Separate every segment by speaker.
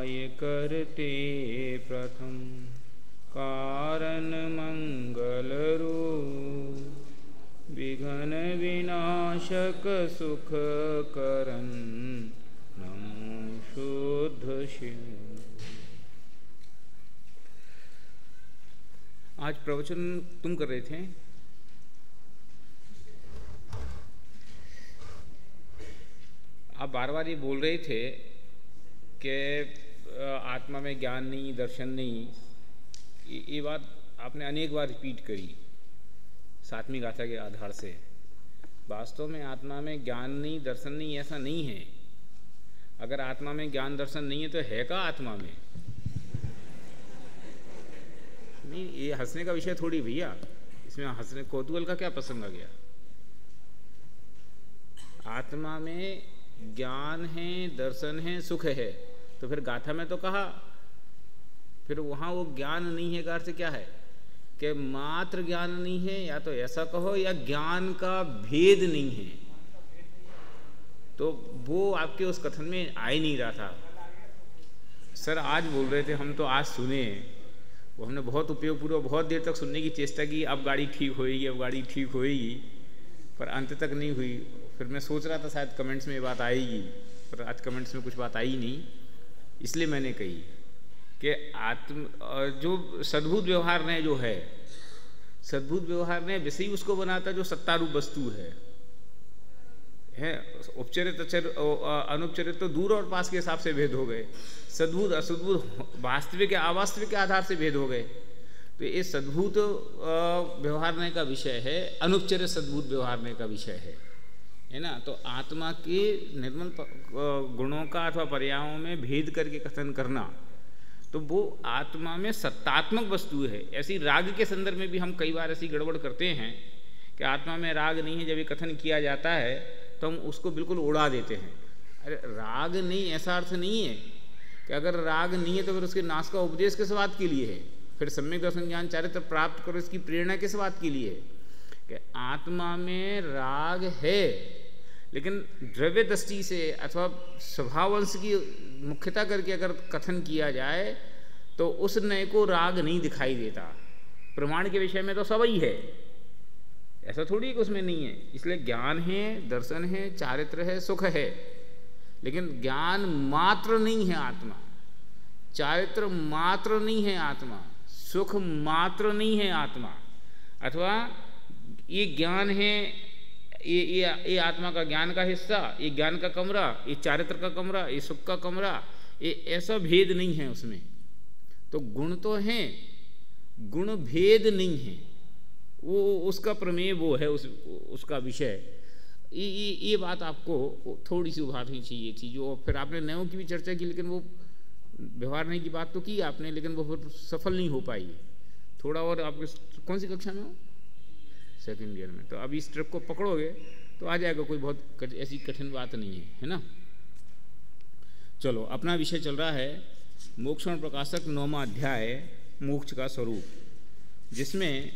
Speaker 1: काय करते प्रथम कारण मंगल रूप विघ्न विनाशक सुख करन नमो शुद्ध शिव। आज प्रवचन तुम कर रहे थे। आप बार बार ये बोल रहे थे कि आत्मा में ज्ञान नहीं, दर्शन नहीं। ये बात आपने अनेक बार रिपीट करी सातवीं गाथा के आधार से। वास्तव में आत्मा में ज्ञान नहीं, दर्शन नहीं, ऐसा नहीं है। अगर आत्मा में ज्ञान दर्शन नहीं है तो है का आत्मा में? नहीं, ये हंसने का विषय थोड़ी भैया। इसमें हंसने कौतूहल का क्या प्रसंग आ गया? आत्मा में ज्ञान है, दर्शन है, सुख है, तो फिर गाथा में तो कहा। फिर वहाँ वो ज्ञान नहीं है का अर्थ क्या है? कि मात्र ज्ञान नहीं है, या तो ऐसा कहो, या ज्ञान का भेद नहीं है। तो वो आपके उस कथन में आ ही नहीं रहा था। सर आज बोल रहे थे, हम तो आज सुने, वो हमने बहुत उपयोगपूर्वक बहुत देर तक सुनने की चेष्टा की। अब गाड़ी ठीक होएगी, अब गाड़ी ठीक होएगी, पर अंत तक नहीं हुई। फिर मैं सोच रहा था शायद कमेंट्स में ये बात आएगी, पर आज कमेंट्स में कुछ बात आई नहीं। इसलिए मैंने कही कि जो सद्भुत व्यवहार ने जो है, सद्भुत व्यवहार ने वैसे ही उसको बनाता जो सत्तारूप वस्तु है। उपचरित अनुपचरित तो दूर और पास के हिसाब से भेद हो गए। सद्भुत असद्भुत, वास्तविक या अवास्तविक के आधार से भेद हो गए। तो ये सद्भुत व्यवहारने का विषय है, अनुपचरित सद्भुत व्यवहारने का विषय है ना। तो आत्मा के निर्मल गुणों का अथवा पर्यायों में भेद करके कथन करना, तो वो आत्मा में सत्तात्मक वस्तु है। ऐसी राग के संदर्भ में भी हम कई बार ऐसी गड़बड़ करते हैं कि आत्मा में राग नहीं है। जब ये कथन किया जाता है तो हम उसको बिल्कुल उड़ा देते हैं। अरे राग नहीं, ऐसा अर्थ नहीं है कि अगर राग नहीं है तो फिर उसके नाश का उपदेश किस बात के लिए है? फिर सम्यक दर्शन ज्ञान चारित्र प्राप्त करो, इसकी प्रेरणा किस बात के लिए है? कि आत्मा में राग है, लेकिन द्रव्य दृष्टि से अथवा स्वभावंश की मुख्यता करके अगर कथन किया जाए तो उस नए को राग नहीं दिखाई देता। प्रमाण के विषय में तो सब ही है, ऐसा थोड़ी कि उसमें नहीं है। इसलिए ज्ञान है, दर्शन है, चारित्र है, सुख है, लेकिन ज्ञान मात्र नहीं है आत्मा, चारित्र मात्र नहीं है आत्मा, सुख मात्र नहीं है आत्मा। अथवा ये ज्ञान है, ये आत्मा का ज्ञान का हिस्सा, ये ज्ञान का कमरा, ये चारित्र का कमरा, ये सुख का कमरा, ये ऐसा भेद नहीं है उसमें। तो गुण तो हैं, गुण भेद नहीं है। वो उसका प्रमेय वो है, उसका विषय। ये बात आपको थोड़ी सी उभारनी चाहिए थी। जो फिर आपने नयों की भी चर्चा की, लेकिन वो व्यवहार की बात तो की आपने, लेकिन वो फिर सफल नहीं हो पाई। थोड़ा और आपके कौन सी कक्षा में हो? सेकंड ईयर में। तो अब इस ट्रिप को पकड़ोगे तो आ जाएगा, कोई बहुत ऐसी कठिन बात नहीं है ना। चलो, अपना विषय चल रहा है मोक्षण प्रकाशक 9वां अध्याय, मोक्ष का स्वरूप, जिसमें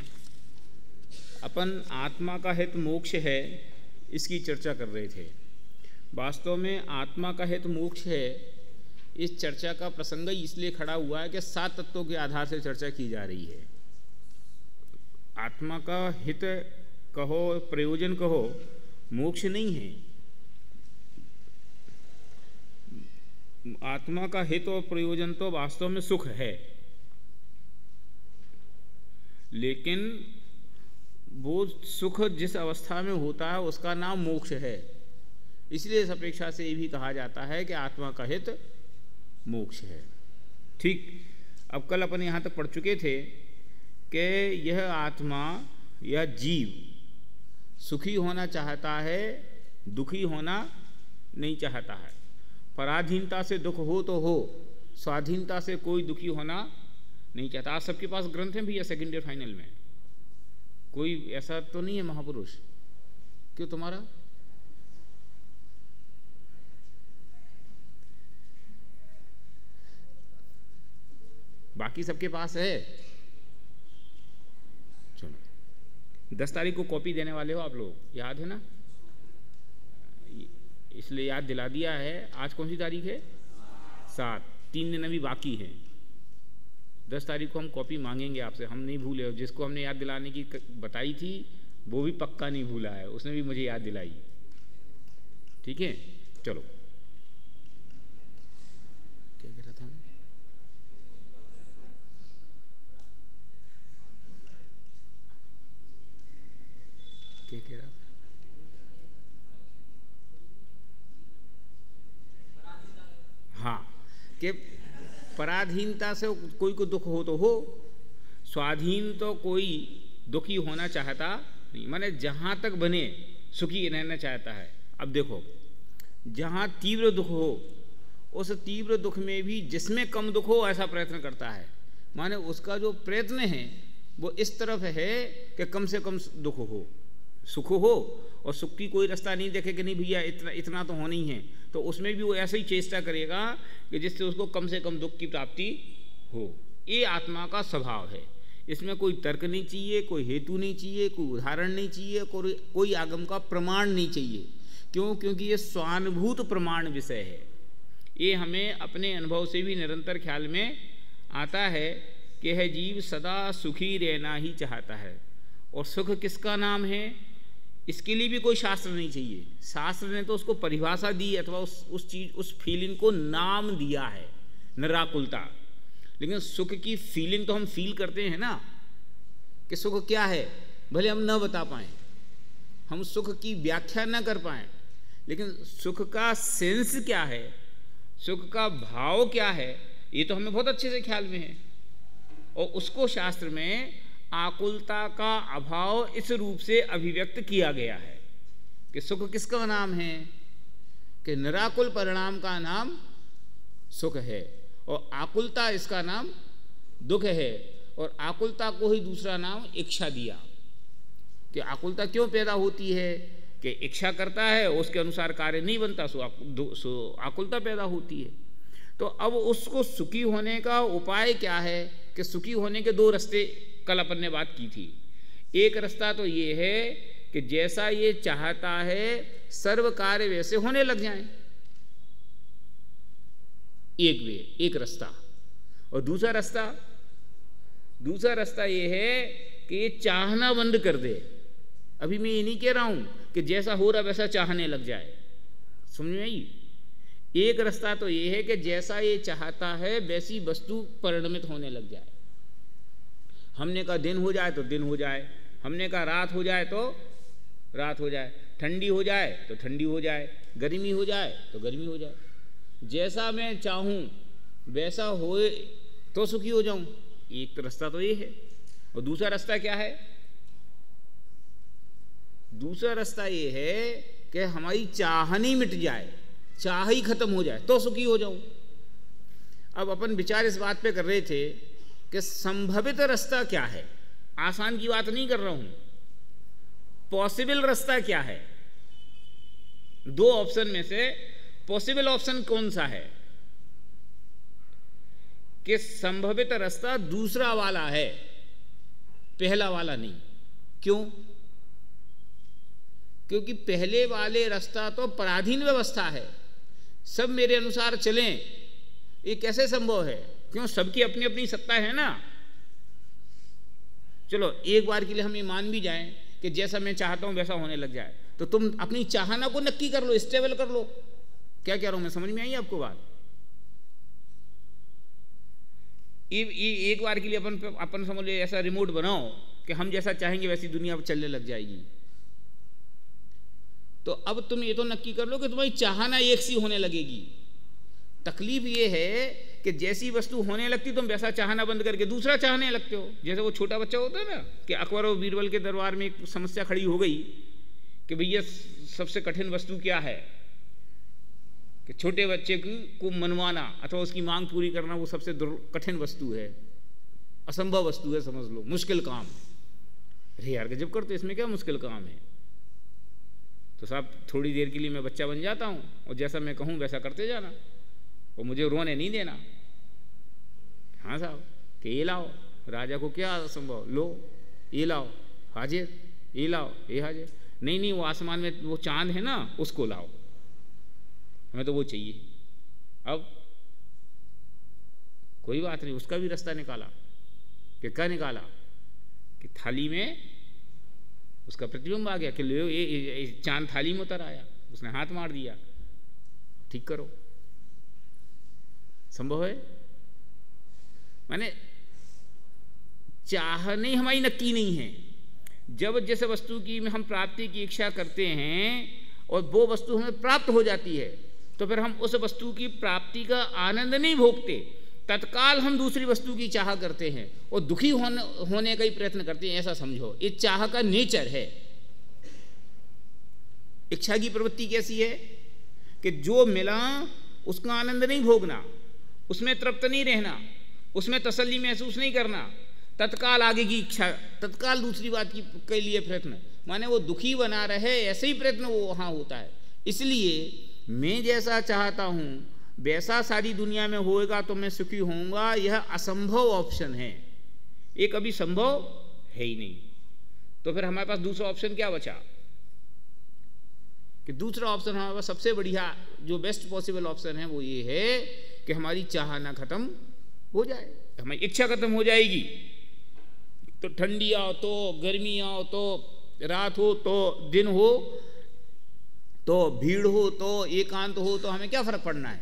Speaker 1: अपन आत्मा का हेतु मोक्ष है इसकी चर्चा कर रहे थे। वास्तव में आत्मा का हेतु मोक्ष है, इस चर्चा का प्रसंग ही इसलिए खड़ा हुआ है कि 7 तत्वों के आधार से चर्चा की जा रही है। आत्मा का हित कहो, प्रयोजन कहो, मोक्ष नहीं है। आत्मा का हित और प्रयोजन तो वास्तव में सुख है, लेकिन वो सुख जिस अवस्था में होता है उसका नाम मोक्ष है। इसलिए इस अपेक्षा से ये भी कहा जाता है कि आत्मा का हित मोक्ष है। ठीक, अब कल अपन यहाँ तक पढ़ चुके थे कि यह आत्मा, यह जीव सुखी होना चाहता है, दुखी होना नहीं चाहता है। पराधीनता से दुख हो तो हो, स्वाधीनता से कोई दुखी होना नहीं चाहता। आज सबके पास ग्रंथ हैं भैया सेकेंड ईयर फाइनल में, कोई ऐसा तो नहीं है महापुरुष? क्यों तुम्हारा? बाकी सबके पास है। चलो, 10 तारीख को कॉपी देने वाले हो आप लोग, याद है ना? इसलिए याद दिला दिया है। आज कौन सी तारीख है? 7। 3 दिन अभी बाकी हैं। 10 तारीख को हम कॉपी मांगेंगे आपसे, हम नहीं भूले। जिसको हमने याद दिलाने की बताई थी वो भी पक्का नहीं भूला है, उसने भी मुझे याद दिलाई। ठीक है, चलो क्या कह रहा था, क्या कह रहा था? हाँ, कि पराधीनता से कोई को दुख हो तो हो, स्वाधीन तो कोई दुखी होना चाहता नहीं, माने जहाँ तक बने सुखी रहना चाहता है। अब देखो, जहाँ तीव्र दुख हो उस तीव्र दुख में भी जिसमें कम दुख हो ऐसा प्रयत्न करता है। माने उसका जो प्रयत्न है वो इस तरफ है कि कम से कम दुख हो, सुख हो, और सुख की कोई रास्ता नहीं देखे कि नहीं भैया इतना तो होना ही है, तो उसमें भी वो ऐसे ही चेष्टा करेगा कि जिससे उसको कम से कम दुख की प्राप्ति हो। ये आत्मा का स्वभाव है। इसमें कोई तर्क नहीं चाहिए, कोई हेतु नहीं चाहिए, कोई उदाहरण नहीं चाहिए, कोई आगम का प्रमाण नहीं चाहिए। क्यों? क्योंकि ये स्वानुभूत प्रमाण विषय है। ये हमें अपने अनुभव से भी निरंतर ख्याल में आता है कि यह जीव सदा सुखी रहना ही चाहता है। और सुख किसका नाम है, इसके लिए भी कोई शास्त्र नहीं चाहिए। शास्त्र ने तो उसको परिभाषा दी अथवा उस फीलिंग को नाम दिया है, निराकुलता। लेकिन सुख की फीलिंग तो हम फील करते हैं ना, कि सुख क्या है, भले हम न बता पाएं, हम सुख की व्याख्या न कर पाएं, लेकिन सुख का सेंस क्या है, सुख का भाव क्या है, ये तो हमें बहुत अच्छे से ख्याल में है। और उसको शास्त्र में आकुलता का अभाव इस रूप से अभिव्यक्त किया गया है कि सुख किसका नाम है, कि निराकुल परिणाम का नाम सुख है, और आकुलता इसका नाम दुख है। और आकुलता को ही दूसरा नाम इच्छा दिया कि आकुलता क्यों पैदा होती है, कि इच्छा करता है, उसके अनुसार कार्य नहीं बनता, सो आकुलता पैदा होती है। तो अब उसको सुखी होने का उपाय क्या है, कि सुखी होने के 2 रास्ते कल अपन ने बात की थी। एक रास्ता तो ये है कि जैसा ये चाहता है सर्व कार्य वैसे होने लग जाएं, एक रास्ता। और दूसरा रास्ता ये है कि ये चाहना बंद कर दे। अभी मैं ये नहीं कह रहा हूं कि जैसा हो रहा वैसा चाहने लग जाए, समझ में आई? एक रास्ता तो ये है कि जैसा ये चाहता है वैसी वस्तु परिणमित होने लग जाए। हमने कहा दिन हो जाए तो दिन हो जाए, हमने कहा रात हो जाए तो रात हो जाए, ठंडी हो जाए तो ठंडी हो जाए, गर्मी हो जाए तो गर्मी हो जाए। जैसा मैं चाहूं वैसा होए तो सुखी हो जाऊं, एक रास्ता तो ये है। और दूसरा रास्ता क्या है? दूसरा रास्ता ये है कि हमारी चाहनी मिट जाए, चाह ही खत्म हो जाए तो सुखी हो जाऊं। अब अपन विचार इस बात पे कर रहे थे कि संभवित रास्ता क्या है, आसान की बात नहीं कर रहा हूं, पॉसिबल रास्ता क्या है। 2 ऑप्शन में से पॉसिबल ऑप्शन कौन सा है, कि संभवित रास्ता दूसरा वाला है, पहला वाला नहीं। क्यों? क्योंकि पहले वाले रास्ता तो पराधीन व्यवस्था है, सब मेरे अनुसार चलें, ये कैसे संभव है? क्यों? सबकी अपनी अपनी सत्ता है ना। चलो एक बार के लिए हम ये मान भी जाएं कि जैसा मैं चाहता हूं वैसा होने लग जाए, तो तुम अपनी चाहना को नक्की कर लो, स्टेबल कर लो। क्या कह रहा हूं मैं, समझ में आई आपको बात? एक बार के लिए अपन समझ लो ऐसा रिमोट बनाओ कि हम जैसा चाहेंगे वैसी दुनिया चलने लग जाएगी। तो अब तुम ये तो नक्की कर लो कि तुम्हारी चाहना एक सी होने लगेगी। तकलीफ ये है कि जैसी वस्तु होने लगती तुम वैसा चाहना बंद करके दूसरा चाहने लगते हो। जैसे वो छोटा बच्चा होता है ना, कि अकबर और बीरबल के दरबार में एक समस्या खड़ी हो गई कि भैया सबसे कठिन वस्तु क्या है, कि छोटे बच्चे को मनवाना अथवा उसकी मांग पूरी करना वो सबसे कठिन वस्तु है, असंभव वस्तु है, समझ लो, मुश्किल काम। अरे यार गजब करते, इसमें क्या मुश्किल काम है? तो साहब थोड़ी देर के लिए मैं बच्चा बन जाता हूँ और जैसा मैं कहूँ वैसा करते जाना, और मुझे रोने नहीं देना। हाँ साहब, कि ये लाओ, राजा को क्या असंभव, लो ये लाओ, हाजिर, ये लाओ, ये हाजिर। नहीं वो आसमान में वो चांद है ना, उसको लाओ, हमें तो वो चाहिए। अब कोई बात नहीं, उसका भी रास्ता निकाला। कि क्या निकाला? कि थाली में उसका प्रतिबिंब आ गया कि लो ये चांद थाली में उतर आया, उसने हाथ मार दिया, ठीक करो। संभव है? माने चाहने हमारी नक्की नहीं है। जब जैसे वस्तु की हम प्राप्ति की इच्छा करते हैं और वो वस्तु हमें प्राप्त हो जाती है, तो फिर हम उस वस्तु की प्राप्ति का आनंद नहीं भोगते, तत्काल हम दूसरी वस्तु की चाह करते हैं और दुखी होने का ही प्रयत्न करते हैं। ऐसा समझो, ये चाह का नेचर है। इच्छा की प्रवृत्ति कैसी है कि जो मिला उसका आनंद नहीं भोगना, उसमें तृप्त नहीं रहना, उसमें तसल्ली महसूस नहीं करना, तत्काल आगे की इच्छा, तत्काल दूसरी बात की के लिए प्रयत्न, माने वो दुखी बना रहे ऐसे ही प्रयत्न वो वहाँ होता है। इसलिए मैं जैसा चाहता हूँ वैसा सारी दुनिया में होएगा तो मैं सुखी होऊंगा, यह असंभव ऑप्शन है, ये कभी संभव है ही नहीं। तो फिर हमारे पास दूसरा ऑप्शन क्या बचा? कि दूसरा ऑप्शन हमारे पास सबसे बढ़िया जो बेस्ट पॉसिबल ऑप्शन है वो ये है कि हमारी चाहना खत्म हो जाए, हमारी इच्छा खत्म हो जाएगी। तो ठंडी आओ तो गर्मी आओ, तो रात हो तो दिन हो, तो भीड़ हो तो एकांत हो, तो हमें क्या फर्क पड़ना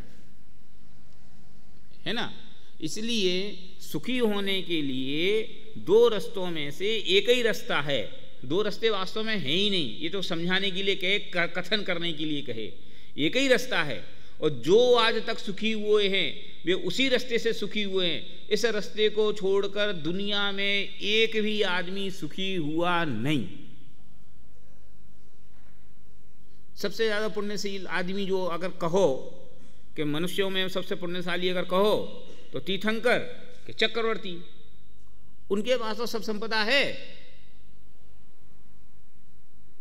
Speaker 1: है ना? इसलिए सुखी होने के लिए दो रास्तों में से एक ही रास्ता है। दो रास्ते वास्तव में है ही नहीं, ये तो समझाने के लिए कहे, कथन करने के लिए कहे। एक ही रास्ता है और जो आज तक सुखी हुए हैं वे उसी रास्ते से सुखी हुए हैं। इस रास्ते को छोड़कर दुनिया में एक भी आदमी सुखी हुआ नहीं। सबसे ज़्यादा पुण्यशील आदमी जो अगर कहो कि मनुष्यों में सबसे पुण्यशाली अगर कहो तो तीर्थंकर के चक्रवर्ती, उनके पास तो सब संपदा है,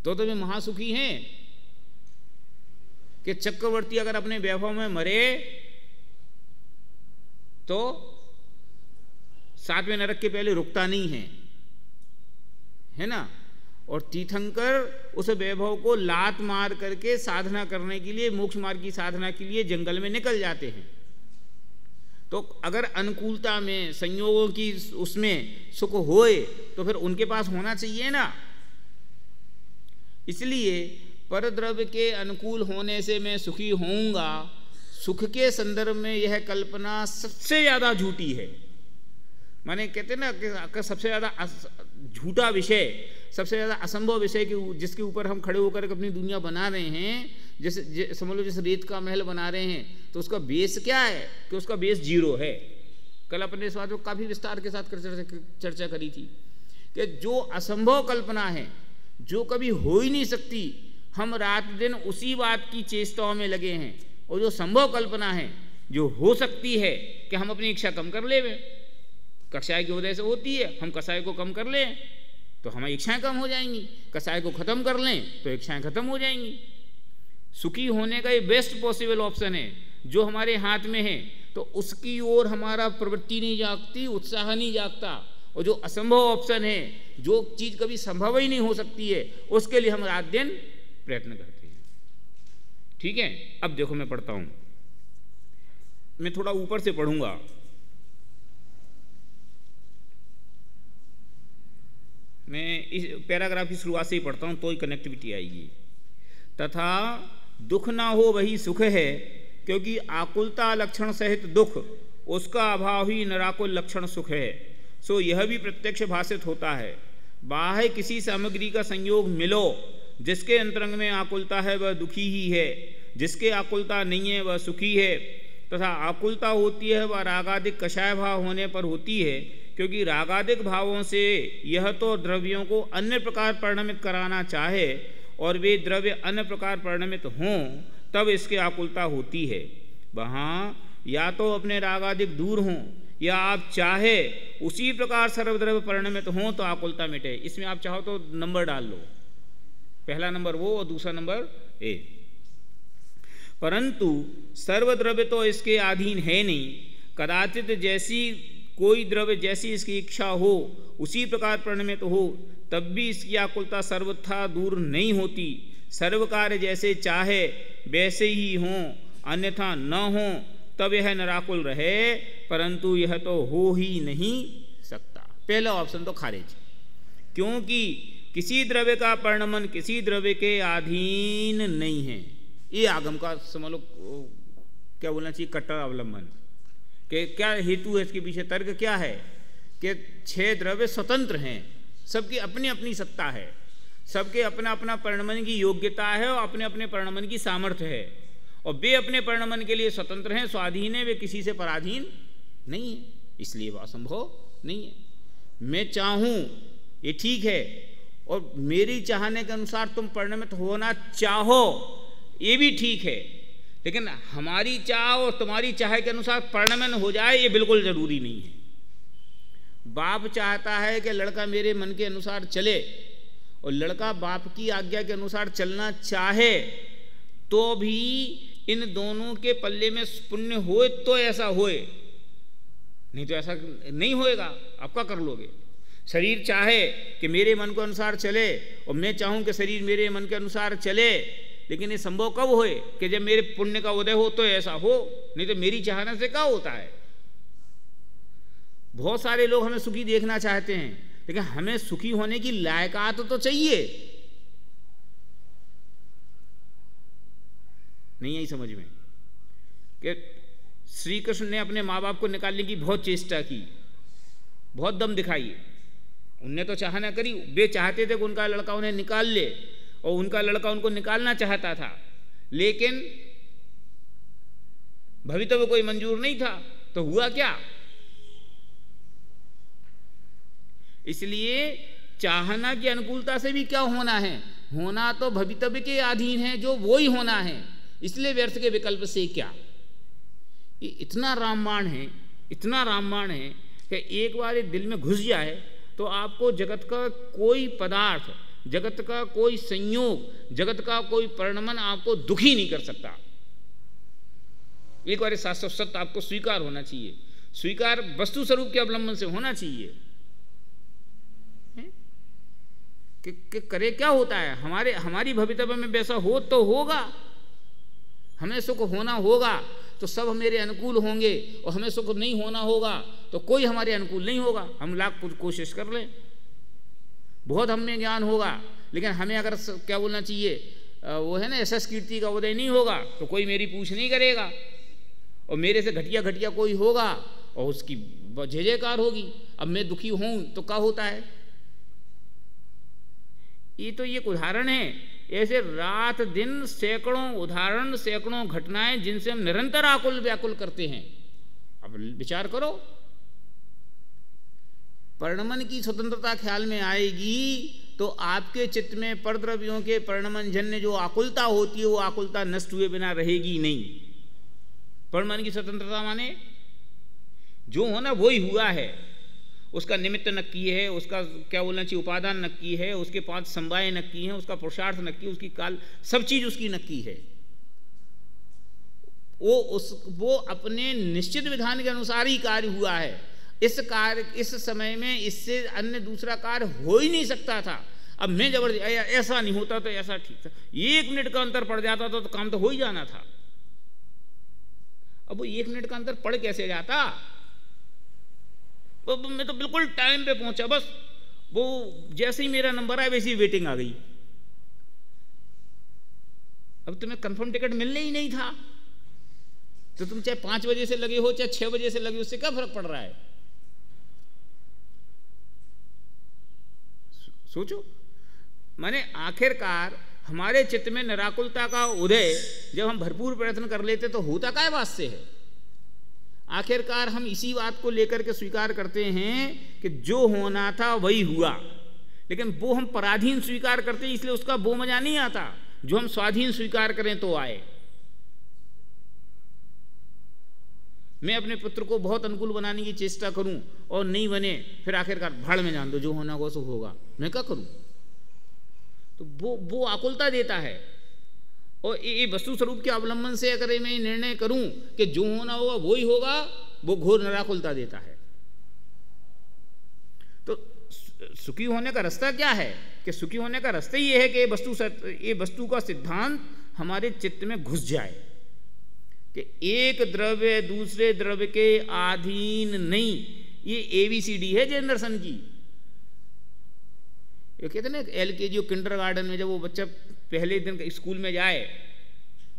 Speaker 1: तो वे महासुखी हैं। कि चक्रवर्ती अगर अपने वैभव में मरे तो सातवें नरक के पहले रुकता नहीं है ना? और तीर्थंकर उस वैभव को लात मार करके साधना करने के लिए, मोक्ष मार्ग की साधना के लिए जंगल में निकल जाते हैं। तो अगर अनुकूलता में, संयोगों की उसमें सुख होए तो फिर उनके पास होना चाहिए ना। इसलिए परद्रव्य के अनुकूल होने से मैं सुखी होऊंगा, सुख के संदर्भ में यह कल्पना सबसे ज़्यादा झूठी है। माने कहते हैं ना कि सबसे ज़्यादा झूठा विषय, सबसे ज़्यादा असंभव विषय जिसके ऊपर हम खड़े होकर अपनी दुनिया बना रहे हैं, जैसे समझ लो जैसे रेत का महल बना रहे हैं, तो उसका बेस क्या है? कि उसका बेस जीरो है। कल अपने इस बात को काफ़ी विस्तार के साथ चर्चा करी थी कि जो असंभव कल्पना है, जो कभी हो ही नहीं सकती, हम रात दिन उसी बात की चेष्टाओं में लगे हैं। और जो संभव कल्पना है, जो हो सकती है कि हम अपनी इच्छा कम कर लें, कषाय के उदय से होती है, हम कषाय को कम कर लें तो हमारी इच्छाएं कम हो जाएंगी, कषाय को खत्म कर लें तो इच्छाएं खत्म हो जाएंगी। सुखी होने का ये बेस्ट पॉसिबल ऑप्शन है जो हमारे हाथ में है, तो उसकी ओर हमारा प्रवृत्ति नहीं जागती, उत्साह नहीं जागता। और जो असंभव ऑप्शन है, जो चीज़ कभी संभव ही नहीं हो सकती है, उसके लिए हम रात दिन प्रयत्न करते हैं। ठीक है, अब देखो मैं पढ़ता हूं, मैं थोड़ा ऊपर से पढ़ूंगा। मैं इस पैराग्राफ की शुरुआत से ही पढ़ता हूं तो ही कनेक्टिविटी आएगी। तथा दुख ना हो वही सुख है, क्योंकि आकुलता लक्षण सहित दुख, उसका अभाव ही निराकुल लक्षण सुख है। सो यह भी प्रत्यक्ष भाषित होता है। बाह्य किसी सामग्री का संयोग मिलो, जिसके अंतरंग में आकुलता है वह दुखी ही है, जिसके आकुलता नहीं है वह सुखी है। तथा आकुलता होती है वह रागादिक कषाय भाव होने पर होती है, क्योंकि रागादिक भावों से यह तो द्रव्यों को अन्य प्रकार परिणमित कराना चाहे और वे द्रव्य अन्य प्रकार परिणमित हों, तब इसके आकुलता होती है। वहाँ या तो अपने रागादिक दूर हों, या आप चाहे उसी प्रकार सर्वद्रव्य परिणमित हों तो आकुलता मिटे। इसमें आप चाहो तो नंबर डाल लो, पहला नंबर वो और दूसरा नंबर ए। परंतु सर्वद्रव्य तो इसके अधीन है नहीं। कदाचित जैसी कोई द्रव्य जैसी इसकी इच्छा हो उसी प्रकार परिणमित हो, तब भी इसकी आकुलता सर्वथा दूर नहीं होती। सर्व कार्य जैसे चाहे वैसे ही हों, अन्यथा न हों, तब यह निराकुल रहे, परंतु यह तो हो ही नहीं सकता। पहला ऑप्शन तो खारिज, क्योंकि किसी द्रव्य का परिणमन किसी द्रव्य के अधीन नहीं है। ये आगम का समझ लो क्या बोलना चाहिए, कट्टर अवलंबन। कि क्या हेतु है इसके पीछे, तर्क क्या है कि 6 द्रव्य स्वतंत्र हैं, सबकी अपनी अपनी सत्ता है, सबके अपना अपना परिणमन की योग्यता है और अपने अपने परिणमन की सामर्थ्य है, और वे अपने परिणमन के लिए स्वतंत्र हैं, स्वाधीन है, वे किसी से पराधीन नहीं है, इसलिए वह असंभव नहीं है। मैं चाहूँ ये ठीक है, और मेरी चाहने के अनुसार तुम परिणमित होना चाहो ये भी ठीक है, लेकिन हमारी चाह और तुम्हारी चाह के अनुसार परिणमन हो जाए ये बिल्कुल जरूरी नहीं है। बाप चाहता है कि लड़का मेरे मन के अनुसार चले, और लड़का बाप की आज्ञा के अनुसार चलना चाहे, तो भी इन दोनों के पल्ले में पुण्य होए तो ऐसा होए, नहीं तो ऐसा नहीं होएगा। आप क्या कर लोगे? शरीर चाहे कि मेरे मन के अनुसार चले, और मैं चाहूँ कि शरीर मेरे मन के अनुसार चले, लेकिन ये संभव कब होए कि जब मेरे पुण्य का उदय हो तो ऐसा हो, नहीं तो मेरी चाहना से क्या होता है। बहुत सारे लोग हमें सुखी देखना चाहते हैं, लेकिन हमें सुखी होने की लायकात तो चाहिए, नहीं आई समझ में कि श्री कृष्ण ने अपने माँ बाप को निकालने की बहुत चेष्टा की, बहुत दम दिखाई, उनने तो चाहना करी, वे चाहते थे कि उनका लड़का उन्हें निकाल ले, और उनका लड़का उनको निकालना चाहता था, लेकिन भवितव्य कोई मंजूर नहीं था, तो हुआ क्या? इसलिए चाहना की अनुकूलता से भी क्या होना है, होना तो भवितव्य के अधीन है, जो वो ही होना है, इसलिए व्यर्थ के विकल्प से क्या। ये इतना रामबाण है, इतना रामबाण है कि एक बार ये दिल में घुस जाए तो आपको जगत का कोई पदार्थ, जगत का कोई संयोग, जगत का कोई परिणमन आपको दुखी नहीं कर सकता। एक बार शास्त्र सत्य आपको स्वीकार होना चाहिए, स्वीकार वस्तु स्वरूप के अवलंबन से होना चाहिए कि करे क्या होता है, हमारी भवितव्य में वैसा हो तो होगा, हमें सुख होना होगा तो सब मेरे अनुकूल होंगे, और हमें सुख नहीं होना होगा तो कोई हमारे अनुकूल नहीं होगा। हम लाख कोशिश कर लें, बहुत हम में ज्ञान होगा, लेकिन हमें अगर क्या बोलना चाहिए, वो है ना, यशस कीर्ति का उदय नहीं होगा तो कोई मेरी पूछ नहीं करेगा, और मेरे से घटिया घटिया कोई होगा और उसकी जय जयकार होगी। अब मैं दुखी हूं तो क्या होता है? ये तो एक उदाहरण है, ऐसे रात दिन सैकड़ों उदाहरण, सैकड़ों घटनाएं जिनसे हम निरंतर आकुल व्याकुल करते हैं। अब विचार करो, परिणमन की स्वतंत्रता ख्याल में आएगी तो आपके चित्त में परद्रव्यों के परिणमन जन्य जो आकुलता होती है वो आकुलता नष्ट हुए बिना रहेगी नहीं। परिणमन की स्वतंत्रता माने जो होना वो ही हुआ है, उसका निमित्त नक्की है, उसका क्या बोलना चाहिए उपादान नक्की है, उसके 5 संवाएं नक्की हैं, उसका पुरुषार्थ नक्की, उसकी काल, सब चीज उसकी नक्की है। वो अपने निश्चित विधान के अनुसार ही कार्य हुआ है। इस समय में इससे अन्य दूसरा कार्य हो ही नहीं सकता था। अब मैं जबरदस्ती ऐसा नहीं होता तो ऐसा ठीक था, 1 मिनट का अंतर पड़ जाता तो काम तो हो ही जाना था। अब वो 1 मिनट का अंतर पड़ कैसे जाता? मैं तो बिल्कुल टाइम पे पहुंचा, बस वो जैसे ही मेरा नंबर आया वैसे ही वेटिंग आ गई। अब तुम्हें कंफर्म टिकट मिलने ही नहीं था, तो तुम चाहे 5 बजे से लगे हो चाहे 6 बजे से लगे, उससे क्या फर्क पड़ रहा है? सोचो, माने आखिरकार हमारे चित्त में निराकुलता का उदय जब हम भरपूर प्रयत्न कर लेते तो होता काय वास्ते है? आखिरकार हम इसी बात को लेकर के स्वीकार करते हैं कि जो होना था वही हुआ, लेकिन वो हम पराधीन स्वीकार करते हैं, इसलिए उसका वो मजा नहीं आता जो हम स्वाधीन स्वीकार करें तो आए। मैं अपने पुत्र को बहुत अनुकूल बनाने की चेष्टा करूं और नहीं बने, फिर आखिरकार भाड़ में जान दो, जो होना वो सो होगा, मैं क्या करूं? तो वो आकुलता देता है। और ये वस्तु स्वरूप के अवलंबन से अगर मैं निर्णय करूं कि जो होना होगा वो ही होगा, वो घोर निराकुलता देता है। तो सुखी होने का रास्ता क्या है? कि सुखी होने का रास्ता ये है कि ये वस्तु का सिद्धांत हमारे चित्त में घुस जाए, कि एक द्रव्य दूसरे द्रव्य के अधीन नहीं। ये ABCD है जैन दर्शन की। ये कहते ना LKG और किंडरगार्टन में जब वो बच्चा पहले दिन स्कूल में जाए,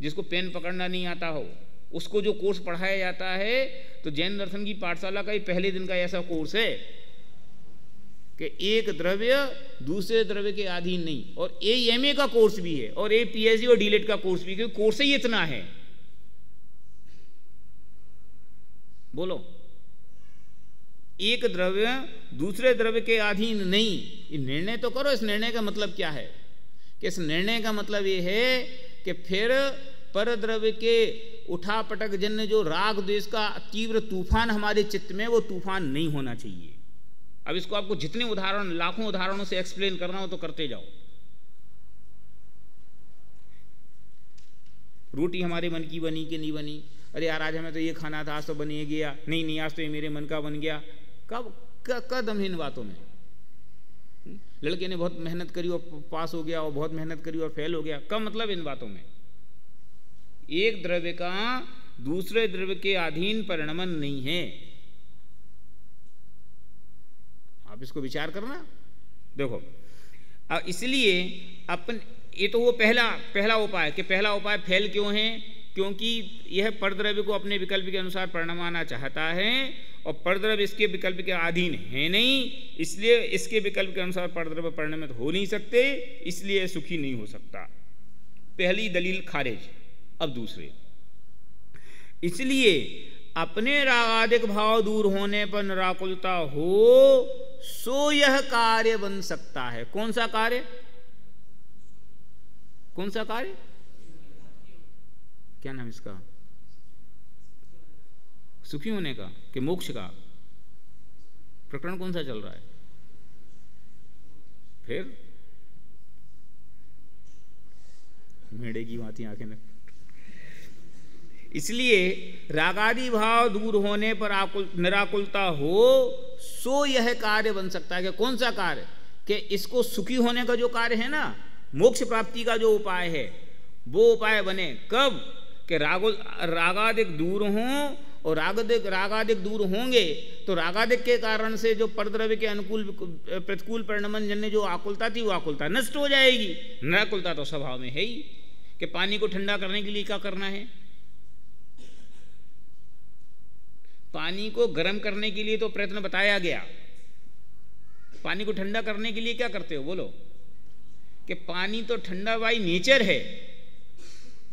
Speaker 1: जिसको पेन पकड़ना नहीं आता हो, उसको जो कोर्स पढ़ाया जाता है, तो जैन दर्शन की पाठशाला का ही पहले दिन का ऐसा कोर्स है कि एक द्रव्य दूसरे द्रव्य के अधीन नहीं। और AMA का कोर्स भी है और PhD और DLED का कोर्स भी, क्योंकि कोर्स ही इतना है। बोलो, एक द्रव्य दूसरे द्रव्य के अधीन नहीं, ये निर्णय तो करो। इस निर्णय का मतलब क्या है? कि इस निर्णय का मतलब ये है कि फिर पर द्रव्य के उठापटक जन्य जो राग द्वेष का तीव्र तूफान हमारे चित्त में, वो तूफान नहीं होना चाहिए। अब इसको आपको जितने उदाहरण, लाखों उदाहरणों से एक्सप्लेन करना हो तो करते जाओ। रोटी हमारे मन की बनी कि नहीं बनी? अरे यार आज हमें तो ये खाना था, आज तो बन ही गया। नहीं आज तो ये मेरे मन का बन गया। कब दम है इन बातों में? लड़के ने बहुत मेहनत करी और पास हो गया, और बहुत मेहनत करी और फेल हो गया। कब मतलब इन बातों में? एक द्रव्य का दूसरे द्रव्य के अधीन परिणमन नहीं है। आप इसको विचार करना। देखो, इसलिए अपन, ये तो वो पहला उपाय कि पहला उपाय फेल क्यों है? क्योंकि यह परद्रव्य को अपने विकल्प के अनुसार परिणमाना चाहता है और परद्रव्य इसके विकल्प के अधीन है नहीं, इसलिए इसके विकल्प के अनुसार परद्रव्य परिणमित हो नहीं सकते, इसलिए सुखी नहीं हो सकता। पहली दलील खारिज। अब दूसरे, इसलिए अपने रागादिक भाव दूर होने पर निराकुलता हो, सो यह कार्य बन सकता है। कौन सा कार्य? कौन सा कार्य? क्या नाम इसका? सुखी होने का कि मोक्ष का? प्रकरण कौन सा चल रहा है? फिर मेढ़े की भांति आंखें न। इसलिए रागादि भाव दूर होने पर निराकुलता हो, सो यह कार्य बन सकता है। कि कौन सा कार्य? कि इसको सुखी होने का जो कार्य है ना, मोक्ष प्राप्ति का जो उपाय है, वो उपाय बने। कब? कि रागादिक दूर हों, और रागादिक दूर होंगे तो रागादिक के कारण से जो परद्रव्य के अनुकूल प्रतिकूल परिणमन जन्य जो आकुलता थी, वो आकुलता नष्ट हो जाएगी। निराकुलता तो स्वभाव में है ही। कि पानी को ठंडा करने के लिए क्या करना है? पानी को गर्म करने के लिए तो प्रयत्न बताया गया। पानी को ठंडा करने के लिए क्या करते हो? बोलो। कि पानी तो ठंडा बाई नेचर है,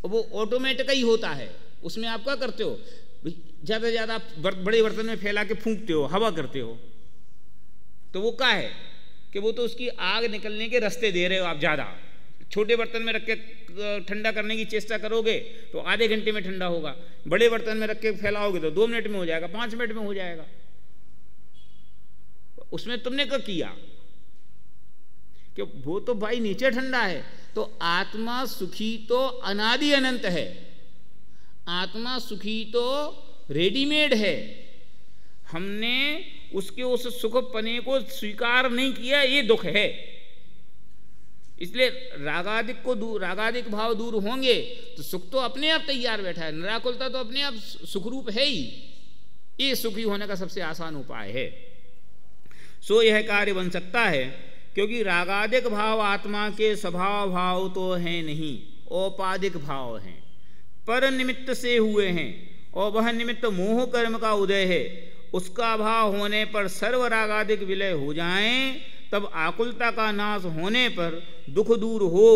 Speaker 1: वो ऑटोमेटिक ही होता है। उसमें आप क्या करते हो? ज़्यादा से ज़्यादा बड़े बर्तन में फैला के फूंकते हो, हवा करते हो, तो वो क्या है? कि वो तो उसकी आग निकलने के रास्ते दे रहे हो आप ज़्यादा। छोटे बर्तन में रख के ठंडा करने की चेष्टा करोगे तो आधे घंटे में ठंडा होगा। बड़े बर्तन में रख के फैलाओगे तो 2 मिनट में हो जाएगा, 5 मिनट में हो जाएगा। उसमें तुमने क्या किया? कि वो तो भाई नीचे ठंडा है। तो आत्मा सुखी तो अनादि अनंत है, आत्मा सुखी तो रेडीमेड है। हमने उसके उस सुखपने को स्वीकार नहीं किया, ये दुख है। इसलिए रागादिक भाव दूर होंगे तो सुख तो अपने आप तैयार बैठा है। निराकुलता तो अपने आप सुखरूप है ही। ये सुखी होने का सबसे आसान उपाय है। सो यह कार्य बन सकता है, क्योंकि रागादिक भाव आत्मा के स्वभाव भाव तो हैं नहीं, औपाधिक भाव हैं, पर निमित्त से हुए हैं, और वह निमित्त मोह कर्म का उदय है। उसका भाव होने पर सर्व रागादिक विलय हो जाएं, तब आकुलता का नाश होने पर दुख दूर हो,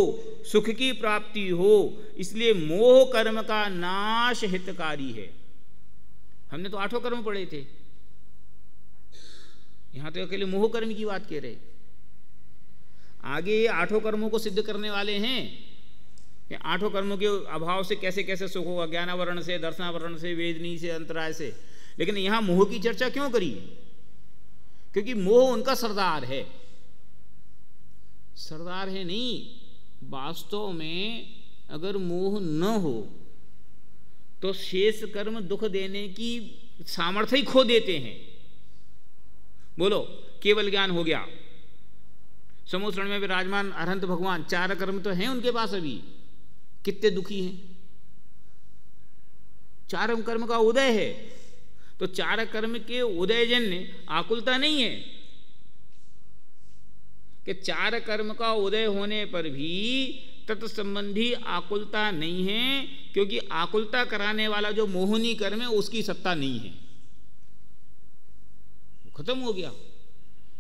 Speaker 1: सुख की प्राप्ति हो। इसलिए मोह कर्म का नाश हितकारी है। हमने तो 8 कर्म पढ़े थे, यहां तो अकेले मोह कर्म की बात कह रहे। आगे 8 कर्मों को सिद्ध करने वाले हैं। 8 कर्मों के अभाव से कैसे कैसे सुख होगा, ज्ञानावरण से, दर्शनावरण से, वेदनी से, अंतराय से। लेकिन यहां मोह की चर्चा क्यों करी? क्योंकि मोह उनका सरदार है। सरदार है नहीं, वास्तव में अगर मोह न हो तो शेष कर्म दुख देने की सामर्थ्य ही खो देते हैं। बोलो, केवल ज्ञान हो गया, समूह में विराजमान अरहंत भगवान, 4 कर्म तो हैं उनके पास, अभी कितने दुखी हैं। चार कर्म का उदय है, तो चार कर्म के उदयजन्य आकुलता नहीं है कि चार कर्म का उदय होने पर भी तत्संबंधी आकुलता नहीं है, क्योंकि आकुलता कराने वाला जो मोहिनी कर्म है उसकी सत्ता नहीं है, खत्म हो गया।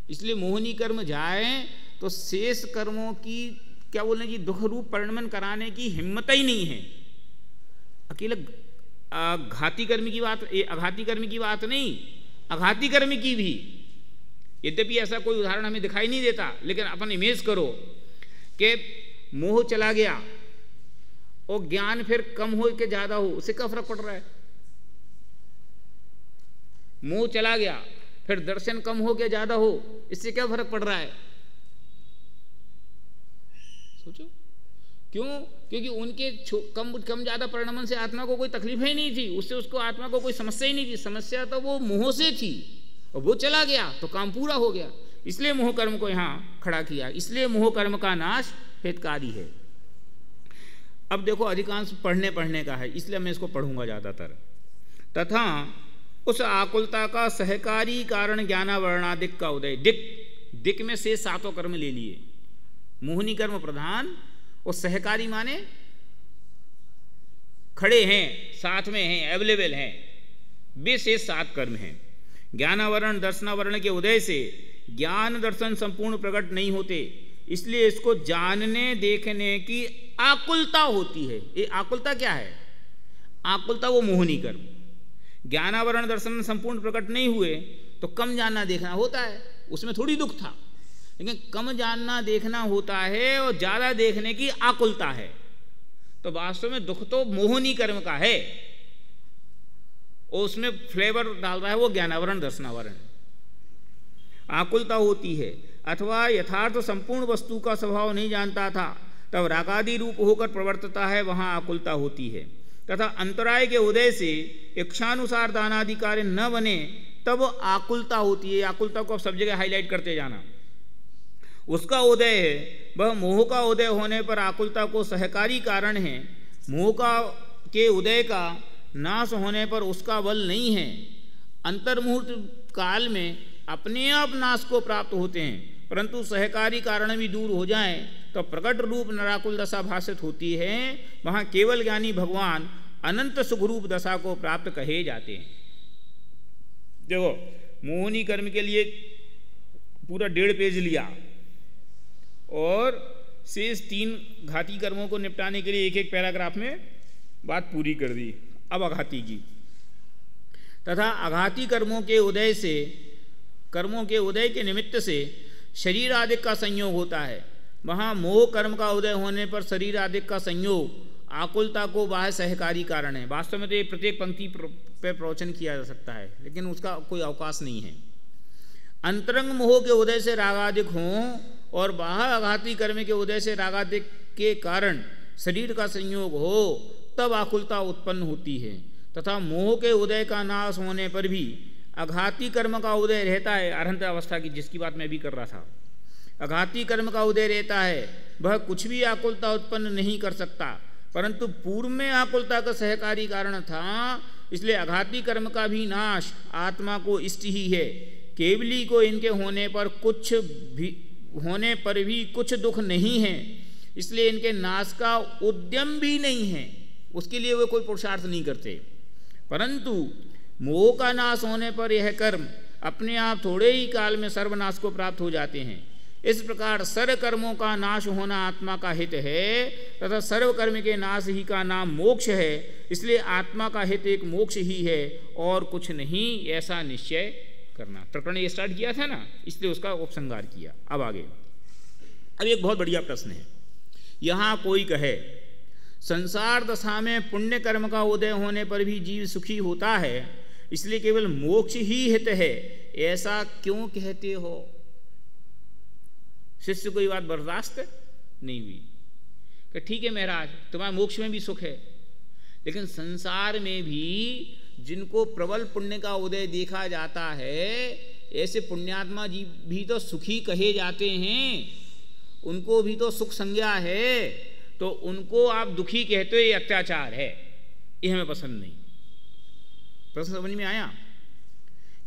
Speaker 1: इसलिए मोहिनी कर्म जाए तो शेष कर्मों की क्या बोलने की दुख रूप परिणमन कराने की हिम्मत ही नहीं है। अकेले घाती कर्म की बात, अघाती कर्म की बात नहीं, अघाती कर्म की भी, यद्यपि ऐसा कोई उदाहरण हमें दिखाई नहीं देता, लेकिन अपन इमेज करो कि मोह चला गया और ज्ञान फिर कम हो के ज्यादा हो, उससे क्या फर्क पड़ रहा है? मोह चला गया फिर दर्शन कम हो के ज्यादा हो, इससे क्या फर्क पड़ रहा है? सोचो, क्यों? क्योंकि उनके कम ज्यादा परिणमन से आत्मा को कोई तकलीफ ही नहीं थी, उससे उसको आत्मा को कोई समस्या ही नहीं थी। समस्या तो वो मोह से थी और वो चला गया तो काम पूरा हो गया। इसलिए मोह कर्म को यहां खड़ा किया, इसलिए मोह कर्म का नाश हितकारी है। अब देखो अधिकांश पढ़ने का है, इसलिए मैं इसको पढ़ूंगा ज्यादातर। तथा उस आकुलता का सहकारी कारण ज्ञानावरणादिक का उदय। दिक में से सातों कर्म ले लिए, मोहिनी कर्म प्रधान और सहकारी माने खड़े हैं, साथ में हैं, अवेलेबल हैं, वे से सात कर्म हैं। ज्ञानावरण दर्शनावरण के उदय से ज्ञान दर्शन संपूर्ण प्रकट नहीं होते, इसलिए इसको जानने देखने की आकुलता होती है। ये आकुलता क्या है? आकुलता वो मोहिनी कर्म। ज्ञानावरण दर्शन संपूर्ण प्रकट नहीं हुए तो कम जानना देखना होता है, उसमें थोड़ी दुख था, लेकिन कम जानना देखना होता है और ज्यादा देखने की आकुलता है। तो वास्तव में दुख तो मोहिनी कर्म का है और उसमें फ्लेवर डाल रहा है वो ज्ञानावरण दर्शनावरण। आकुलता होती है। अथवा यथार्थ संपूर्ण वस्तु का स्वभाव नहीं जानता था तब रागादि रूप होकर प्रवर्तता है, वहां आकुलता होती है। तथा अंतराय के उदय से इच्छानुसार दानादि कार्य न बने तब आकुलता होती है। आकुलता को अब सब जगह हाईलाइट करते जाना। उसका उदय है, वह मोह का उदय होने पर आकुलता को सहकारी कारण है। मोह के उदय का नाश होने पर उसका बल नहीं है। अंतर्मुहूर्त काल में अपने आप नाश को प्राप्त होते हैं, परंतु सहकारी कारण भी दूर हो जाएं तो प्रकट रूप नराकुल दशा भाषित होती है। वहां केवल ज्ञानी भगवान अनंत सुखरूप दशा को प्राप्त कहे जाते हैं। देखो, मोहिनी कर्म के लिए पूरा 1.5 पेज लिया और शेष 3 घाती कर्मों को निपटाने के लिए एक पैराग्राफ में बात पूरी कर दी। अब अघाती की। तथा अघाती कर्मों के उदय के निमित्त से शरीर आदि का संयोग होता है। वहाँ मोह कर्म का उदय होने पर शरीर आदि का संयोग आकुलता को बाह्य सहकारी कारण है। वास्तव में तो ये प्रत्येक पंक्ति पर प्रवचन किया जा सकता है, लेकिन उसका कोई अवकाश नहीं है। अंतरंग मोह के उदय से रागादिक हों और बाह्य आघाती कर्म के उदय से रागादिक के कारण शरीर का संयोग हो तब आकुलता उत्पन्न होती है। तथा मोह के उदय का नाश होने पर भी अघाती कर्म का उदय रहता है। अर्हंत अवस्था की जिसकी बात मैं भी कर रहा था, अघाती कर्म का उदय रहता है। वह कुछ भी आकुलता उत्पन्न नहीं कर सकता, परंतु पूर्व में आकुलता का सहकारी कारण था, इसलिए अघाती कर्म का भी नाश आत्मा को इष्ट ही है। केवली को इनके होने पर भी कुछ दुख नहीं है, इसलिए इनके नाश का उद्यम भी नहीं है, उसके लिए वे कोई पुरुषार्थ नहीं करते। परंतु मोह का नाश होने पर यह कर्म अपने आप थोड़े ही काल में सर्वनाश को प्राप्त हो जाते हैं। इस प्रकार सर्व कर्मों का नाश होना आत्मा का हित है तथा सर्व कर्म के नाश ही का नाम मोक्ष है। इसलिए आत्मा का हित एक मोक्ष ही है और कुछ नहीं, ऐसा निश्चय करना। प्रकरण ये स्टार्ट किया था ना, इसलिए उसका उपसंहार किया। अब आगे, अब एक बहुत बढ़िया प्रश्न है। यहाँ कोई कहे संसार दशा में पुण्य कर्म का उदय होने पर भी जीव सुखी होता है, इसलिए केवल मोक्ष ही हित है, ऐसा क्यों कहते हो? शिष्य को ये बात बर्दाश्त नहीं हुई कि ठीक है महाराज, तुम्हारे मोक्ष में भी सुख है, लेकिन संसार में भी जिनको प्रबल पुण्य का उदय देखा जाता है, ऐसे पुण्यात्मा जीव भी तो सुखी कहे जाते हैं, उनको भी तो सुख संज्ञा है, तो उनको आप दुखी कहते हो, ये अत्याचार है, ये हमें पसंद नहीं। प्रश्न समझ में आया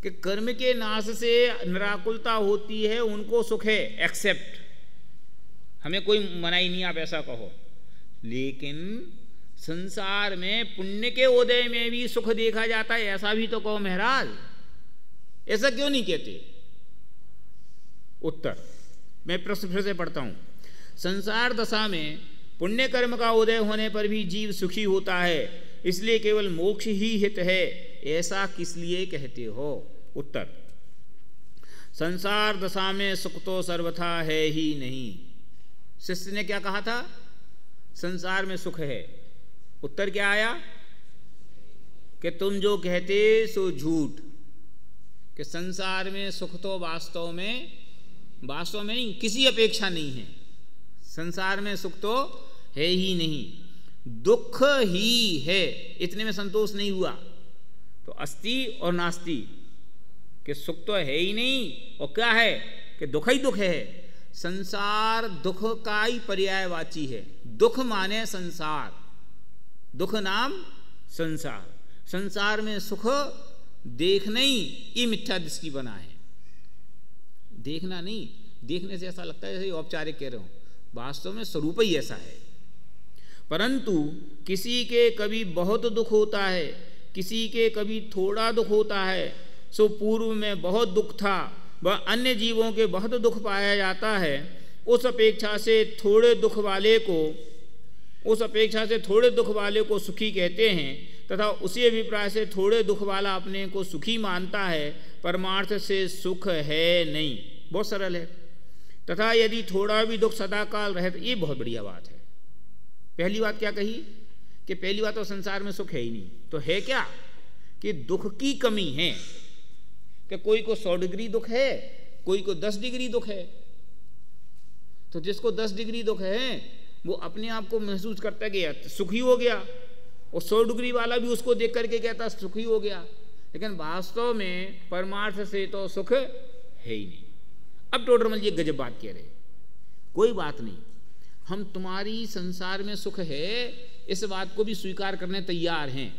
Speaker 1: कि कर्म के नाश से निराकुलता होती है, उनको सुख है, एक्सेप्ट, हमें कोई मनाही नहीं, आप ऐसा कहो। लेकिन संसार में पुण्य के उदय में भी सुख देखा जाता है, ऐसा भी तो कहो महाराज, ऐसा क्यों नहीं कहते? उत्तर मैं प्रश्न फिर से पढ़ता हूं। संसार दशा में पुण्य कर्म का उदय होने पर भी जीव सुखी होता है, इसलिए केवल मोक्ष ही हित है, ऐसा किस लिए कहते हो? उत्तर, संसार दशा में सुख तो सर्वथा है ही नहीं। शिष्य ने क्या कहा था? संसार में सुख है। उत्तर क्या आया कि तुम जो कहते सो झूठ, कि संसार में सुख तो वास्तव में नहीं, किसी अपेक्षा नहीं है। संसार में सुख तो है ही नहीं, दुख ही है। इतने में संतोष नहीं हुआ तो अस्ति और नास्ति, कि सुख तो है ही नहीं और क्या है कि दुख ही दुख है। संसार दुख का ही पर्यायवाची है। दुख माने संसार, दुख नाम संसार। संसार में सुख देखना ही ये मिथ्या दृष्टि बना है। देखना नहीं, देखने से ऐसा लगता है जैसे औपचारिक कह रहे हो, वास्तव में स्वरूप ही ऐसा है। परंतु किसी के कभी बहुत दुख होता है, किसी के कभी थोड़ा दुख होता है। सो पूर्व में बहुत दुख था, वह अन्य जीवों के बहुत दुख पाया जाता है। उस अपेक्षा से थोड़े दुख वाले को सुखी कहते हैं, तथा उसी अभिप्राय से थोड़े दुख वाला अपने को सुखी मानता है। परमार्थ से सुख है नहीं, बहुत सरल है। तथा यदि थोड़ा भी दुख सदाकाल रहे, तो ये बहुत बढ़िया बात है। पहली बात क्या कही कि पहली बात तो संसार में सुख है ही नहीं, तो है क्या कि दुख की कमी है, कि कोई को 100 डिग्री दुख है, कोई को 10 डिग्री दुख है। तो जिसको 10 डिग्री दुख है वो अपने आप को महसूस करता गया सुखी हो गया, और 100 डिग्री वाला भी उसको देख करके कहता सुखी हो गया। लेकिन वास्तव में परमार्थ से तो सुख है ही नहीं। अब टोडरमल जी गजब बात कह रहे, कोई बात नहीं, हम तुम्हारी संसार में सुख है इस बात को भी स्वीकार करने तैयार हैं।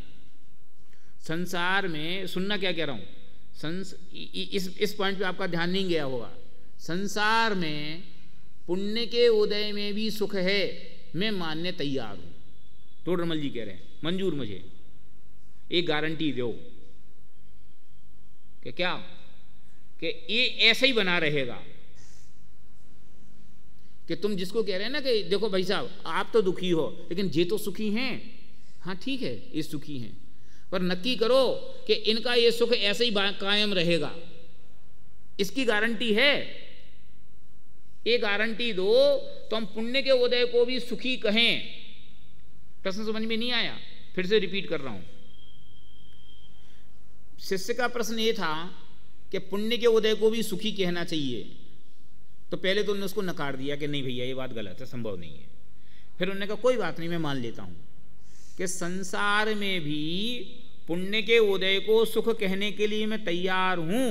Speaker 1: संसार में, सुनना क्या कह रहा हूं, इस पॉइंट पे आपका ध्यान नहीं गया होगा। संसार में पुण्य के उदय में भी सुख है, मैं मानने तैयार हूं। टोडरमल जी कह रहे हैं मंजूर, मुझे एक गारंटी दो कि क्या कि ये ऐसे ही बना रहेगा। कि तुम जिसको कह रहे हैं ना कि देखो भाई साहब आप तो दुखी हो, लेकिन ये तो सुखी हैं। हाँ ठीक है, ये सुखी हैं, पर नक्की करो कि इनका ये सुख ऐसे ही कायम रहेगा, इसकी गारंटी है। ये गारंटी दो तो हम पुण्य के उदय को भी सुखी कहें। प्रश्न समझ में नहीं आया, फिर से रिपीट कर रहा हूं। शिष्य का प्रश्न ये था कि पुण्य के उदय को भी सुखी कहना चाहिए, तो पहले तो उन्होंने उसको नकार दिया कि नहीं भैया ये बात गलत है, संभव नहीं है। फिर उन्होंने कहा कोई बात नहीं, मैं मान लेता हूं कि संसार में भी पुण्य के उदय को सुख कहने के लिए मैं तैयार हूं,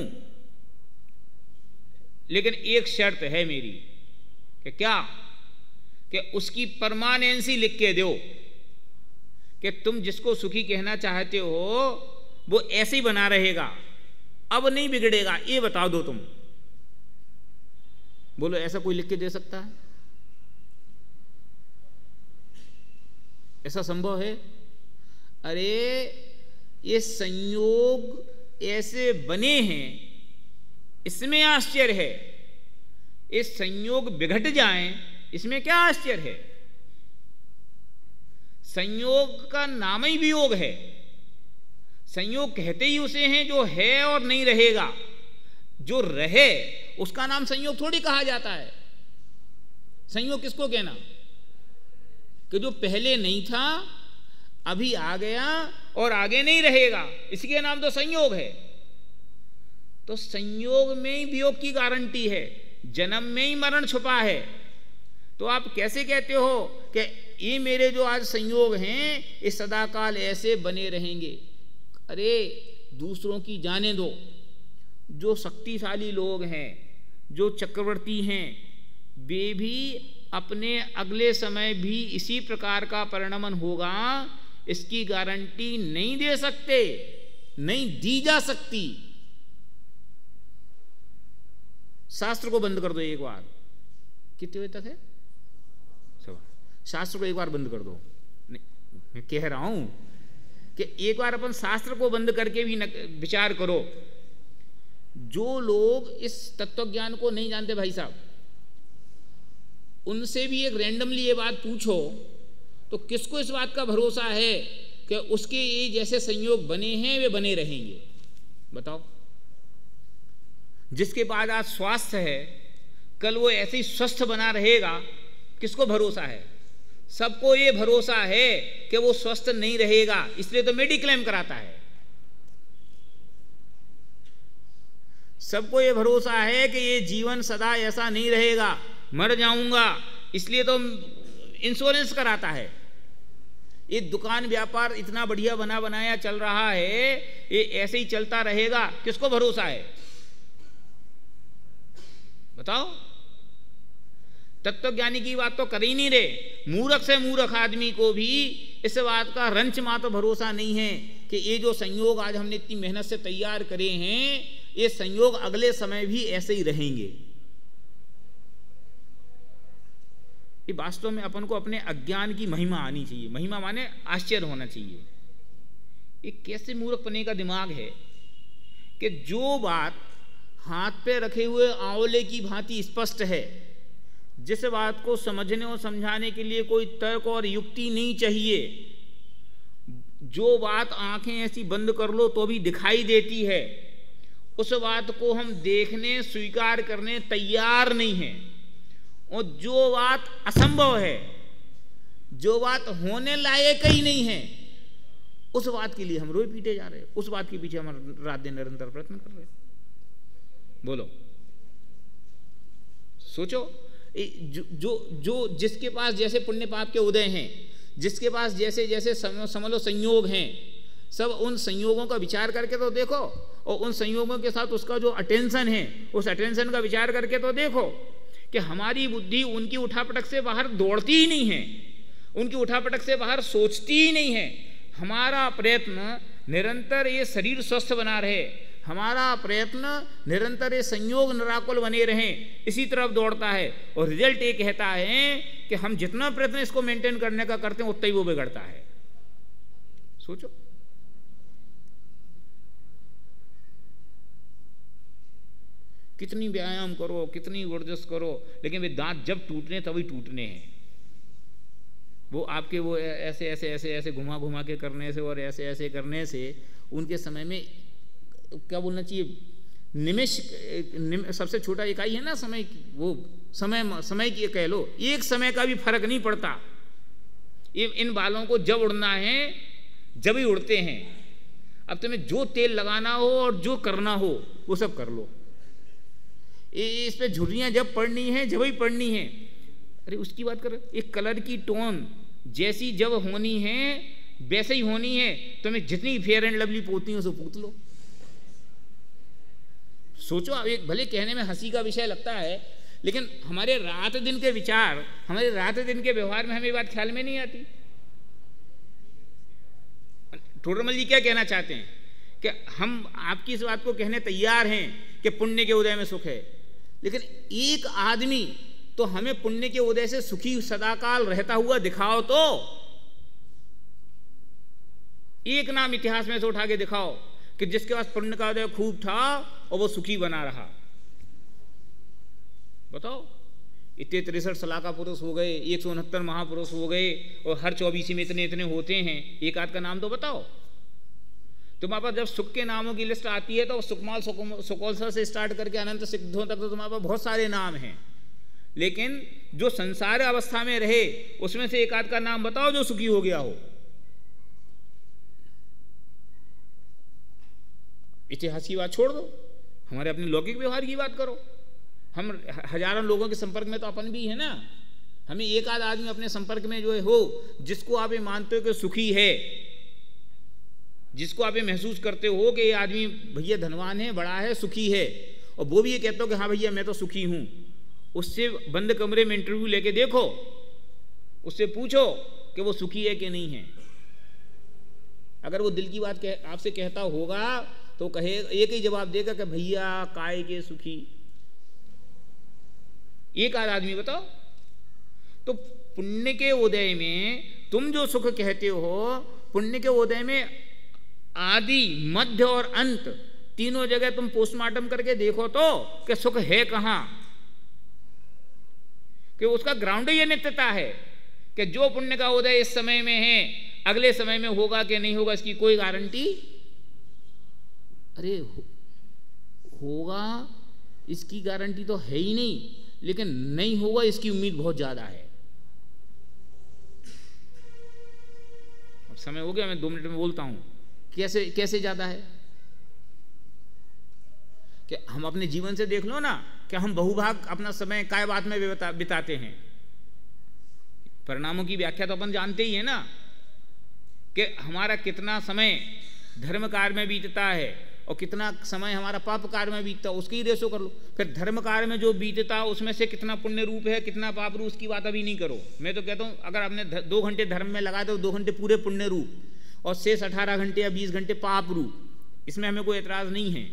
Speaker 1: लेकिन एक शर्त है मेरी कि क्या कि उसकी परमानेंसी लिख के दो, कि तुम जिसको सुखी कहना चाहते हो वो ऐसे ही बना रहेगा, अब नहीं बिगड़ेगा, ये बता दो तुम। बोलो ऐसा कोई लिख के दे सकता है? ऐसा संभव है? अरे ये संयोग ऐसे बने हैं, इसमें आश्चर्य है। ये संयोग बिगड़ जाएं, इसमें क्या आश्चर्य है? संयोग का नाम ही वियोग है। संयोग कहते ही उसे हैं जो है और नहीं रहेगा। जो रहे उसका नाम संयोग थोड़ी कहा जाता है। संयोग किसको कहना? कि जो पहले नहीं था अभी आ गया और आगे नहीं रहेगा, इसके नाम तो संयोग है। तो संयोग में ही वियोग की गारंटी है, जन्म में ही मरण छुपा है। तो आप कैसे कहते हो कि ये मेरे जो आज संयोग हैं ये सदाकाल ऐसे बने रहेंगे? अरे दूसरों की जाने दो। जो शक्तिशाली लोग हैं, जो चक्रवर्ती हैं, वे भी अपने अगले समय भी इसी प्रकार का परिणमन होगा इसकी गारंटी नहीं दे सकते। नहीं दी जा सकती। शास्त्र को बंद कर दो एक बार, कितने बजे तक है? शास्त्र को एक बार बंद कर दो। नहीं, मैं कह रहा हूं कि एक बार अपन शास्त्र को बंद करके भी विचार करो। जो लोग इस तत्व ज्ञान को नहीं जानते भाई साहब, उनसे भी एक रैंडमली ये बात पूछो तो किसको इस बात का भरोसा है कि उसके ये जैसे संयोग बने हैं वे बने रहेंगे? बताओ। जिसके पास आज स्वास्थ्य है कल वो ऐसे ही स्वस्थ बना रहेगा, किसको भरोसा है? सबको ये भरोसा है कि वो स्वस्थ नहीं रहेगा, इसलिए तो मेडिक्लेम कराता है। सबको ये भरोसा है कि ये जीवन सदा ऐसा नहीं रहेगा, मर जाऊंगा, इसलिए तो इंश्योरेंस कराता है। ये दुकान व्यापार इतना बढ़िया बना बनाया चल रहा है, ये ऐसे ही चलता रहेगा, किसको भरोसा है? बताओ। तत्वज्ञानी की बात तो कर ही नहीं रहे, मूर्ख से मूर्ख आदमी को भी इस बात का रंच मात्र भरोसा नहीं है कि ये जो संयोग आज हमने इतनी मेहनत से तैयार करे हैं, ये संयोग अगले समय भी ऐसे ही रहेंगे। ये वास्तव में अपन को अपने अज्ञान की महिमा आनी चाहिए। महिमा माने आश्चर्य होना चाहिए। ये कैसे मूर्खपने का दिमाग है कि जो बात हाथ पे रखे हुए आंवले की भांति स्पष्ट है, जिस बात को समझने और समझाने के लिए कोई तर्क और युक्ति नहीं चाहिए, जो बात आंखें ऐसी बंद कर लो तो भी दिखाई देती है, उस बात को हम देखने स्वीकार करने तैयार नहीं हैं। और जो बात असंभव है, जो बात होने लायक ही नहीं है, उस बात के लिए हम रोए पीटे जा रहे हैं, उस बात के पीछे हम रात दिन निरंतर प्रयत्न कर रहे हैं। बोलो, सोचो। जो जिसके पास जैसे पुण्य पाप के उदय हैं, जिसके पास जैसे जैसे समझ लो संयोग हैं, सब उन संयोगों का विचार करके तो देखो, और उन संयोगों के साथ उसका जो अटेंशन है, उस अटेंशन का विचार करके तो देखो कि हमारी बुद्धि उनकी उठापटक से बाहर दौड़ती ही नहीं है, उनकी उठापटक से बाहर सोचती ही नहीं है। हमारा प्रयत्न निरंतर ये शरीर स्वस्थ बना रहे, हमारा प्रयत्न निरंतर ये संयोग निराकुल बने रहें, इसी तरफ दौड़ता है। और रिजल्ट ये कहता है कि हम जितना प्रयत्न इसको मेंटेन करने का करते हैं उतना ही वो बिगड़ता है। सोचो। कितनी व्यायाम करो, कितनी वर्जिश करो, लेकिन वे दांत जब टूटने तभी टूटने हैं। वो आपके वो ऐसे ऐसे ऐसे ऐसे घुमा घुमा के करने से और ऐसे ऐसे करने से उनके समय में क्या बोलना चाहिए, निमेष सबसे छोटा इकाई है ना समय की, वो समय की कह लो, एक समय का भी फर्क नहीं पड़ता। ये इन बालों को जब उड़ना है जब ही उड़ते हैं। अब तुम्हें जो तेल लगाना हो और जो करना हो वो सब कर लो। इस पे झुर्रियाँ जब पड़नी है जब ही पड़नी है। अरे उसकी बात कर, एक कलर की टोन जैसी जब होनी है वैसे ही होनी है। तुम्हें जितनी फेयर एंड लवली पोती हो सो पूत लो। सोचो, अब एक भले कहने में हंसी का विषय लगता है, लेकिन हमारे रात दिन के विचार, हमारे रात दिन के व्यवहार में हमें ये बात ख्याल में नहीं आती। ठोडरमल जी क्या कहना चाहते हैं कि हम आपकी इस बात को कहने तैयार हैं कि पुण्य के उदय में सुख है, लेकिन एक आदमी तो हमें पुण्य के उदय से सुखी सदाकाल रहता हुआ दिखाओ। तो एक नाम इतिहास में से उठा के दिखाओ कि जिसके पास पुण्य का उदय खूब था और वो सुखी बना रहा। बताओ। इतने 63 सलाका पुरुष हो गए, 169 महापुरुष हो गए, और हर 24 में इतने इतने होते हैं, एक आध का नाम तो बताओ। तुम्हारे पास जब सुख के नामों की लिस्ट आती है तो सुकमाल सुकौलसा से स्टार्ट करके अनंत सिद्धों तक तो तुम्हारे पास बहुत सारे नाम हैं, लेकिन जो संसार अवस्था में रहे उसमें से एक आध का नाम बताओ जो सुखी हो गया हो। इतिहास की बात छोड़ दो, हमारे अपने लौकिक व्यवहार की बात करो। हम हजारों लोगों के संपर्क में तो अपन भी है ना। हमें एक आध आदमी अपने संपर्क में जो है हो जिसको आप ये मानते हो कि सुखी है, जिसको आप ये महसूस करते हो कि ये आदमी भैया धनवान है, बड़ा है, सुखी है, और वो भी ये कहते हो कि हाँ भैया मैं तो सुखी हूँ। उससे बंद कमरे में इंटरव्यू लेके देखो, उससे पूछो कि वो सुखी है कि नहीं है। अगर वो दिल की बात आपसे कहता होगा तो कहे, एक ही जवाब देगा कि भैया काय के सुखी। एक आध आदमी बताओ। तो पुण्य के उदय में तुम जो सुख कहते हो, पुण्य के उदय में आदि मध्य और अंत तीनों जगह तुम पोस्टमार्टम करके देखो तो कि सुख है कहां। कि उसका ग्राउंड ये नित्यता है कि जो पुण्य का उदय इस समय में है अगले समय में होगा कि नहीं होगा इसकी कोई गारंटी। अरे होगा इसकी गारंटी तो है ही नहीं, लेकिन नहीं होगा इसकी उम्मीद बहुत ज्यादा है। अब समय हो गया, मैं 2 मिनट में बोलता हूं कैसे कैसे ज्यादा है। कि हम अपने जीवन से देख लो ना कि हम बहुभाग अपना समय काय बात में बिताते हैं। परिणामों की व्याख्या तो अपन जानते ही है ना कि हमारा कितना समय धर्म कार्य में बीतता है और कितना समय हमारा पाप कार्य में बीतता है, उसकी रेशो कर लो। फिर धर्म कार्य में जो बीतता है उसमें से कितना पुण्य रूप है कितना पाप रूप, उसकी बात अभी नहीं करो। मैं तो कहता हूं अगर आपने 2 घंटे धर्म में लगा दो, 2 घंटे पूरे पुण्य रूप और शेष 18 घंटे या 20 घंटे पाप रूप, इसमें हमें कोई एतराज नहीं है।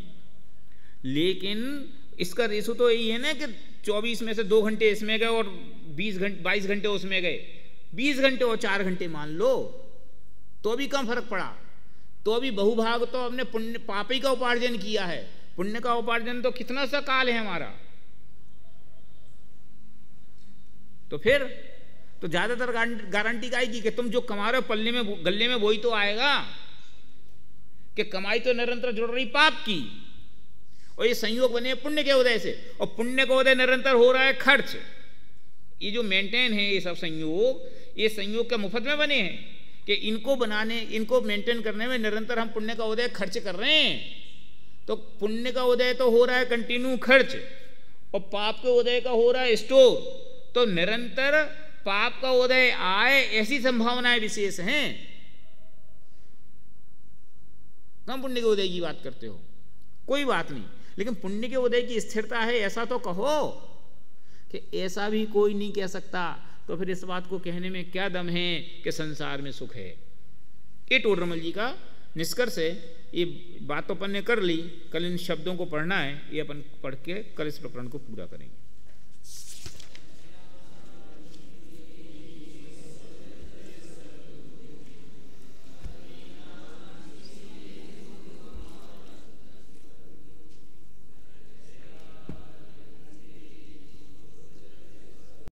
Speaker 1: लेकिन इसका रेशो तो यही है ना कि 24 में से 2 घंटे इसमें गए और 22 घंटे उसमें गए। 20 घंटे और 4 घंटे मान लो तो भी कम फर्क पड़ा। तो अभी बहुभाग तो हमने पुण्य पाप ही का उपार्जन किया है। पुण्य का उपार्जन तो कितना सा काल है हमारा। तो फिर तो ज्यादातर गारंटी का आएगी कि तुम जो कमा रहे हो पल्ले में गले में वही तो आएगा। कि कमाई तो निरंतर जुड़ रही पाप की और ये संयोग बने पुण्य के उदय से, और पुण्य का उदय निरंतर हो रहा है खर्च। ये जो मेंटेन है ये सब संयोग, ये संयोग के मुफ्त में बने हैं कि इनको बनाने इनको मेंटेन करने में निरंतर हम पुण्य का उदय खर्च कर रहे हैं। तो पुण्य का उदय तो हो रहा है कंटिन्यू खर्च और पाप के उदय का हो रहा है स्टोर। तो निरंतर पाप का उदय आए ऐसी संभावनाएं विशेष हैं। कम पुण्य के उदय की बात करते हो, कोई बात नहीं, लेकिन पुण्य के उदय की स्थिरता है ऐसा तो कहो। कि ऐसा भी कोई नहीं कह सकता तो फिर इस बात को कहने में क्या दम है कि संसार में सुख है। ये टोडरमल जी का निष्कर्ष है। ये बात तो अपन ने कर ली, कल इन शब्दों को पढ़ना है, ये अपन पढ़ के कल इस प्रकरण को पूरा करेंगे।